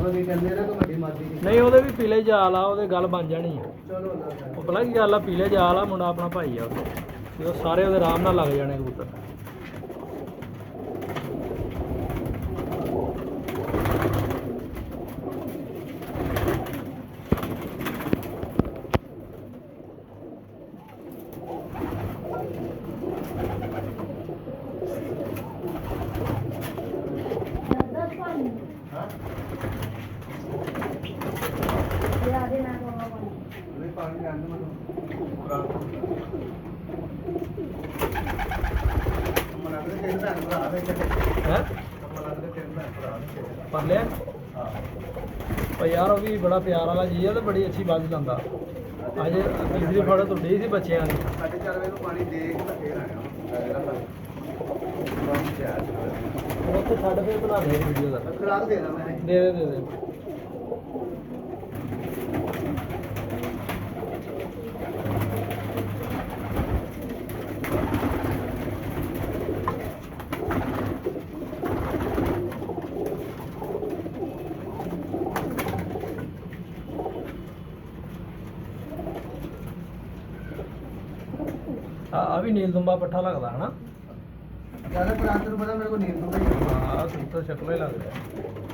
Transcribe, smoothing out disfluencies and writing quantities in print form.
ਆਪਾਂ ਕੀ ਕਹਿੰਦੇ ਨਾ ਕੋਈ ਵੱਡੀ ਮਾਦੀ ਦੀ ਨਹੀਂ ਉਹਦੇ ਵੀ ਪੀਲੇ ਜਾਲ ਆ, ਉਹਦੇ ਗੱਲ ਬਣ ਜਾਣੀ ਆ। ਚਲੋ ਨਾ ਉਹ ਪਤਾ ਕੀ ਗੱਲ ਆ, ਪੀਲੇ ਜਾਲ ਆ, ਮੁੰਡਾ ਆਪਣਾ ਭਾਈ ਆ ਉਹਦੇ, ਤੇ ਉਹ ਸਾਰੇ ਉਹਦੇ ਆਰਾਮ ਨਾਲ ਲੱਗ ਜਾਣੇ ਕਬੂਤਰ। ਪਾਣੀ ਲੈਣ ਦੇ ਮੈਨੂੰ ਮਨਾਦੇ ਤਿੰਨ ਭੈਣ ਭਰਾ ਦੇ ਹੈ ਮਨਾਦੇ ਤਿੰਨ ਭੈਣ ਭਰਾ ਦੇ ਪਰ ਲਿਆ ਪਰ ਯਾਰ ਉਹ ਵੀ ਬੜਾ ਪਿਆਰ ਵਾਲਾ ਜੀ ਆ ਤੇ ਬੜੀ ਅੱਛੀ ਬਾਜ਼ ਲਾਉਂਦਾ। ਅੱਜ ਤੀਸਰੀ ਫੜ ਤੁਹਾਡੀ ਸੀ ਬੱਚਿਆਂ ਦੀ। 4:30 ਵਜੇ ਨੂੰ ਪਾਣੀ ਦੇ ਕੇ ਤਾਂ ਫੇਰ ਆਇਆ ਉੱਥੇ ਛੱਡ ਕੇ ਬਣਾ ਦੇ ਵੀਡੀਓ ਦਾ। ਖਰਾਕ ਦੇ ਦਾਂ ਮੈਂ ਦੇ ਆ ਵੀ ਨੀਲ ਦੁੰਬਾ ਪੱਠਾ ਲੱਗਦਾ ਹਨਾ। ਜਿਆਦਾ ਪ੍ਰਾਂਤ ਨੂੰ ਪਤਾ ਮੇਰੇ ਕੋਲ ਨੀਂਦ ਤੋਂ ਹਾਂ ਕਬੂਤਰ ਸ਼ਕਲੇ ਲੱਗਦਾ।